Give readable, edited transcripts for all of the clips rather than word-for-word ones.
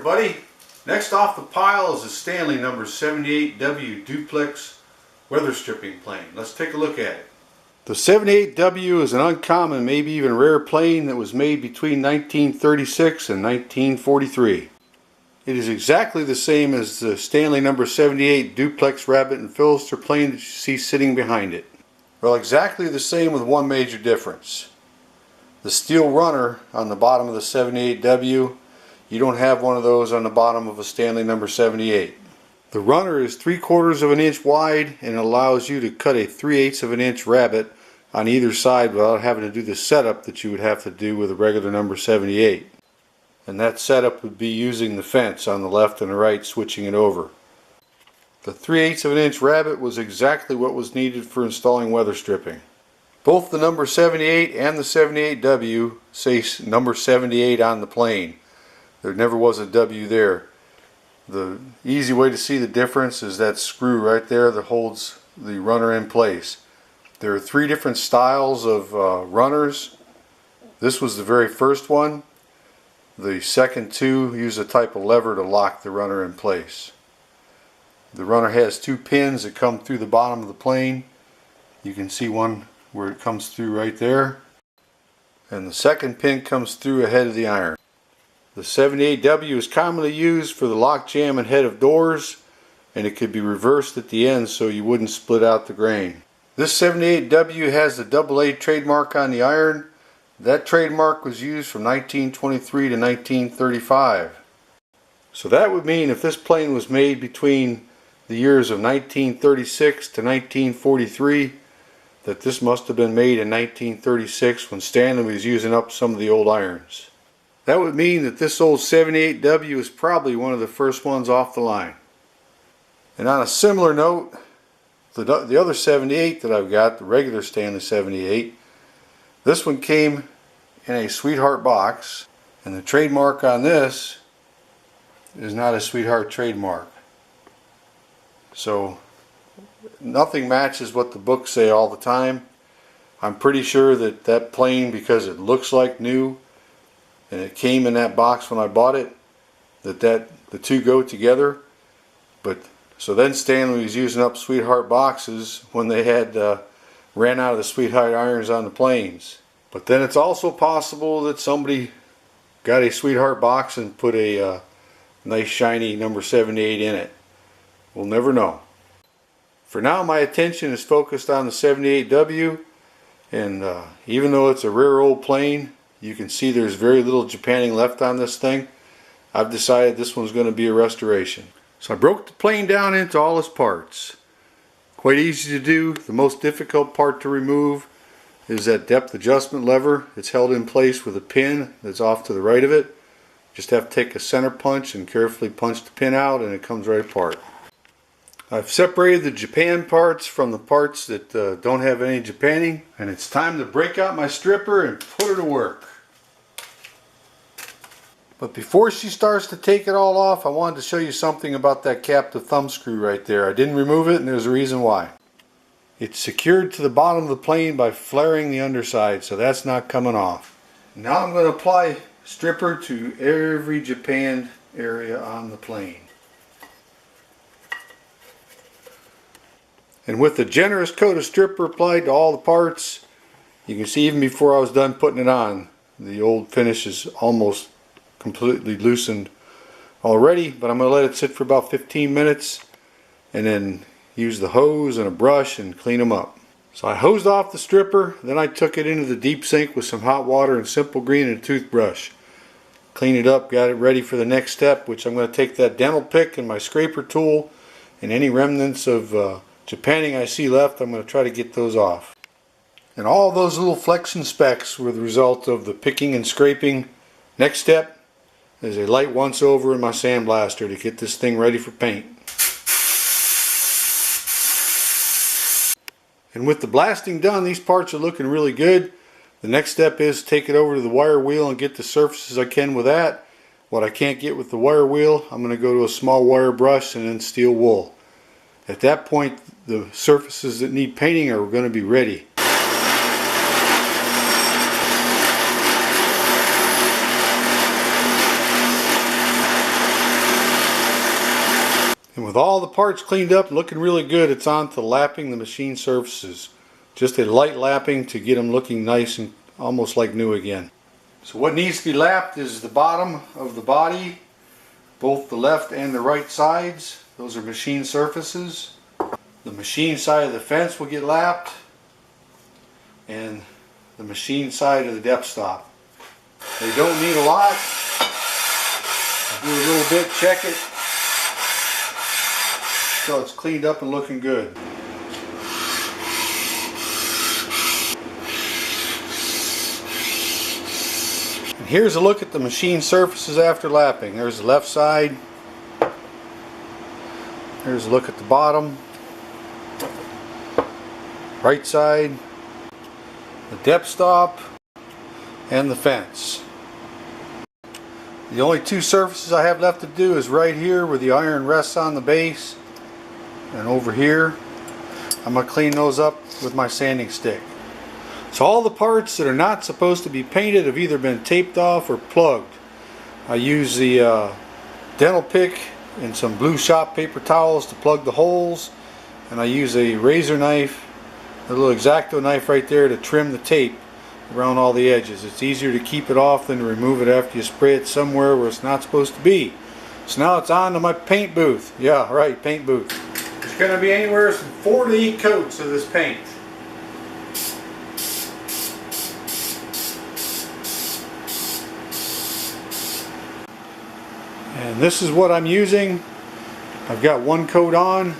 everybody. Next off the pile is a Stanley number 78W Duplex Weather Stripping Plane. Let's take a look at it. The 78W is an uncommon, maybe even rare plane that was made between 1936 and 1943. It is exactly the same as the Stanley number 78 Duplex Rabbet Filletster Plane that you see sitting behind it. Well, exactly the same with one major difference. The steel runner on the bottom of the 78W, you don't have one of those on the bottom of a Stanley number 78. The runner is 3/4 of an inch wide and it allows you to cut a 3/8 of an inch rabbet on either side without having to do the setup that you would have to do with a regular number 78. And that setup would be using the fence on the left and the right, switching it over. The 3/8 of an inch rabbet was exactly what was needed for installing weather stripping. Both the number 78 and the 78W say number 78 on the plane. There never was a W there. The easy way to see the difference is that screw right there that holds the runner in place. There are 3 different styles of runners. This was the very first one. The second 2 use a type of lever to lock the runner in place. The runner has 2 pins that come through the bottom of the plane. You can see one where it comes through right there. And the second pin comes through ahead of the iron. The 78W is commonly used for the lock jam and head of doors, and it could be reversed at the end so you wouldn't split out the grain. This 78W has the AA trademark on the iron. That trademark was used from 1923 to 1935. So that would mean if this plane was made between the years of 1936 to 1943, that this must have been made in 1936 when Stanley was using up some of the old irons. That would mean that this old 78W is probably one of the first ones off the line. And on a similar note, the other 78 that I've got, the regular Stanley 78, this one came in a Sweetheart box, and the trademark on this is not a Sweetheart trademark. So nothing matches what the books say all the time. I'm pretty sure that that plane, because it looks like new and it came in that box when I bought it, that the two go together. But so then Stanley was using up Sweetheart boxes when they had ran out of the Sweetheart irons on the planes. But then it's also possible that somebody got a Sweetheart box and put a nice shiny number 78 in it. We'll never know. For now, my attention is focused on the 78W, and even though it's a rare old plane, you can see there's very little Japanning left on this thing. I've decided this one's going to be a restoration. So I broke the plane down into all its parts. Quite easy to do. The most difficult part to remove is that depth adjustment lever. It's held in place with a pin that's off to the right of it. Just have to take a center punch and carefully punch the pin out, and it comes right apart. I've separated the Japan parts from the parts that don't have any Japanning, and it's time to break out my stripper and put her to work. But before she starts to take it all off, I wanted to show you something about that captive thumb screw right there. I didn't remove it, and there's a reason why. It's secured to the bottom of the plane by flaring the underside, so that's not coming off. Now I'm going to apply stripper to every Japanned area on the plane. And with a generous coat of stripper applied to all the parts, you can see even before I was done putting it on, the old finish is almost completely loosened already. But I'm going to let it sit for about 15 minutes and then use the hose and a brush and clean them up. So I hosed off the stripper, then I took it into the deep sink with some hot water and Simple Green and a toothbrush. Cleaned it up, got it ready for the next step, which I'm going to take that dental pick and my scraper tool and any remnants of Japanning I see left, I'm going to try to get those off. And all those little flecks and specks were the result of the picking and scraping. Next step is a light once over in my sandblaster to get this thing ready for paint. And with the blasting done, these parts are looking really good. The next step is to take it over to the wire wheel and get the surfaces I can with that. What I can't get with the wire wheel, I'm going to go to a small wire brush and then steel wool. At that point, the surfaces that need painting are going to be ready. With all the parts cleaned up and looking really good, it's on to lapping the machine surfaces. Just a light lapping to get them looking nice and almost like new again. So what needs to be lapped is the bottom of the body, both the left and the right sides. Those are machine surfaces. The machine side of the fence will get lapped, and the machine side of the depth stop. They don't need a lot. Do a little bit, check it, so it's cleaned up and looking good. And here's a look at the machine surfaces after lapping. There's the left side. Here's a look at the bottom. Right side. The depth stop. And the fence. The only two surfaces I have left to do is right here where the iron rests on the base, and over here. I'm going to clean those up with my sanding stick. So all the parts that are not supposed to be painted have either been taped off or plugged. I use the dental pick and some blue shop paper towels to plug the holes, and I use a razor knife, a little X-Acto knife right there, to trim the tape around all the edges. It's easier to keep it off than to remove it after you spray it somewhere where it's not supposed to be. So now it's on to my paint booth. Yeah, right, paint booth. There's going to be anywhere from 4 to 8 coats of this paint. And this is what I'm using. I've got 1 coat on.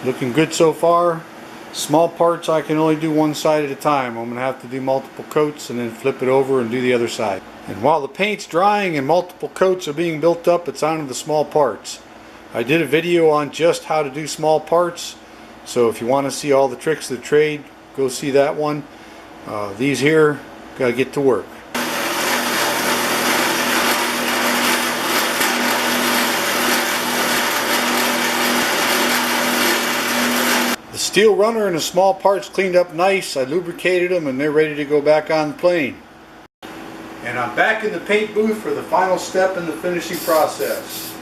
Looking good so far. Small parts I can only do one side at a time. I'm going to have to do multiple coats and then flip it over and do the other side. And while the paint's drying and multiple coats are being built up, it's on to the small parts. I did a video on just how to do small parts, so if you want to see all the tricks of the trade, go see that one. These here, got to get to work. The steel runner and the small parts cleaned up nice. I lubricated them and they're ready to go back on the plane. And I'm back in the paint booth for the final step in the finishing process.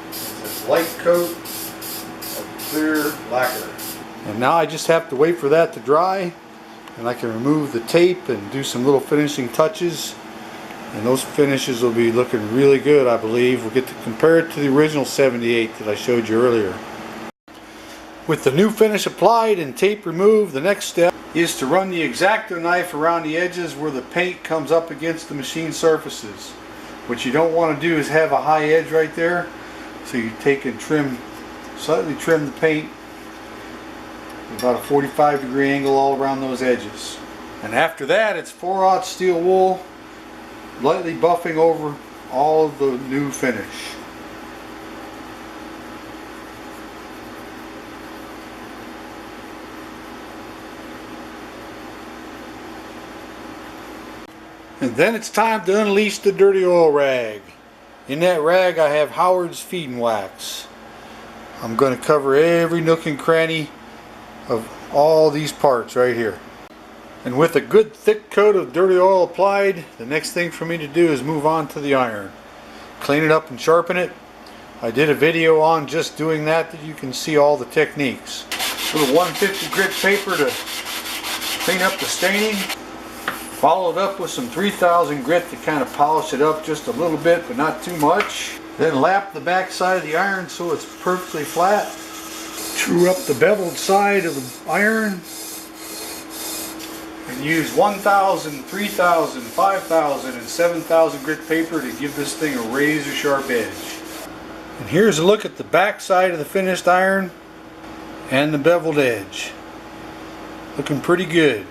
It's this light coat of clear lacquer. And now I just have to wait for that to dry, and I can remove the tape and do some little finishing touches. And those finishes will be looking really good, I believe. We'll get to compare it to the original 78 that I showed you earlier. With the new finish applied and tape removed, the next step is to run the X-Acto knife around the edges where the paint comes up against the machine surfaces. What you don't want to do is have a high edge right there, so you take and slightly trim the paint about a 45-degree angle all around those edges. And after that, it's 4/0 steel wool, lightly buffing over all of the new finish. And then it's time to unleash the dirty oil rag. In that rag I have Howard's feeding wax. I'm going to cover every nook and cranny of all these parts right here. And with a good thick coat of dirty oil applied, the next thing for me to do is move on to the iron. Clean it up and sharpen it. I did a video on just doing that you can see all the techniques. A little 150 grit paper to clean up the staining. Followed up with some 3000 grit to kind of polish it up just a little bit, but not too much. Then lap the back side of the iron so it's perfectly flat. True up the beveled side of the iron. And use 1000, 3000, 5000, and 7000 grit paper to give this thing a razor sharp edge. And here's a look at the back side of the finished iron and the beveled edge. Looking pretty good.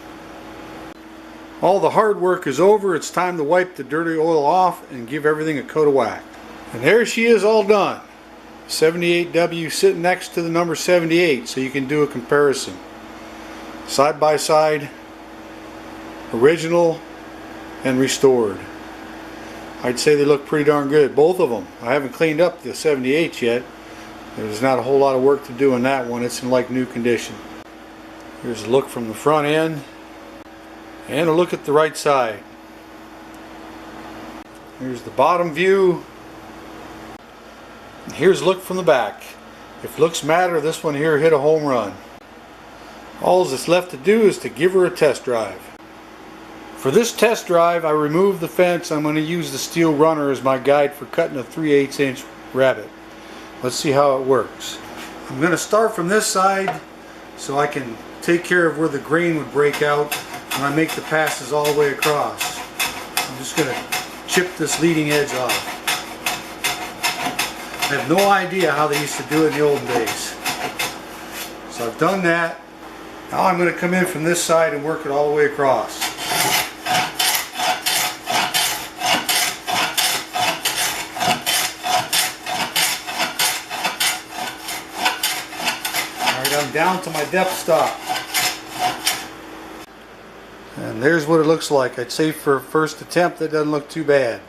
All the hard work is over. It's time to wipe the dirty oil off and give everything a coat of wax. And there she is, all done. 78W sitting next to the number 78, so you can do a comparison. Side by side, original and restored. I'd say they look pretty darn good, both of them. I haven't cleaned up the 78 yet. There's not a whole lot of work to do on that one. It's in like new condition. Here's a look from the front end. And a look at the right side. Here's the bottom view. Here's a look from the back. If looks matter, this one here hit a home run. All that's left to do is to give her a test drive. For this test drive, I removed the fence. I'm going to use the steel runner as my guide for cutting a 3/8 inch rabbet. Let's see how it works. I'm going to start from this side so I can take care of where the grain would break out when I make the passes all the way across. I'm just going to chip this leading edge off. I have no idea how they used to do it in the olden days. So I've done that. Now I'm going to come in from this side and work it all the way across. I'm down to my depth stop. And there's what it looks like. I'd say for first attempt that doesn't look too bad.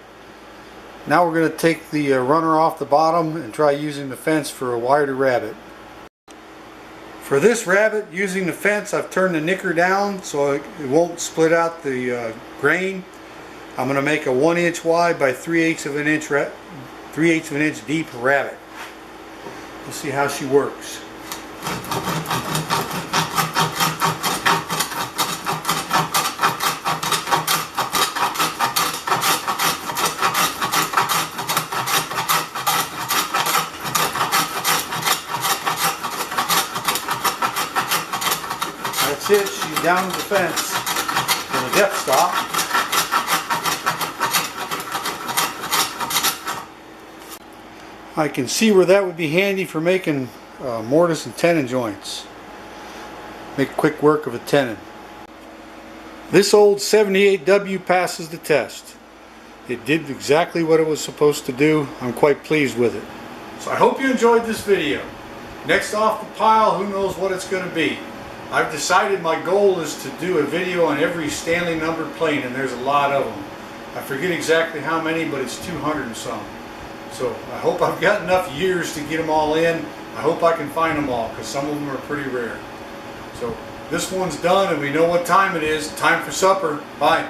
Now we're going to take the runner off the bottom and try using the fence for a wider rabbet. For this rabbet, using the fence, I've turned the knicker down so it won't split out the grain. I'm going to make a 1 inch wide by 3/8 of an inch deep rabbet. Let's see how she works. That's it, she's down to the fence in a depth stop. I can see where that would be handy for making mortise and tenon joints. Make quick work of a tenon. This old 78W passes the test. It did exactly what it was supposed to do. I'm quite pleased with it. So I hope you enjoyed this video. Next off the pile, who knows what it's going to be. I've decided my goal is to do a video on every Stanley numbered plane, and there's a lot of them. I forget exactly how many, but it's 200 and some. So I hope I've got enough years to get them all in. I hope I can find them all, because some of them are pretty rare. So this one's done and we know what time it is. Time for supper. Bye.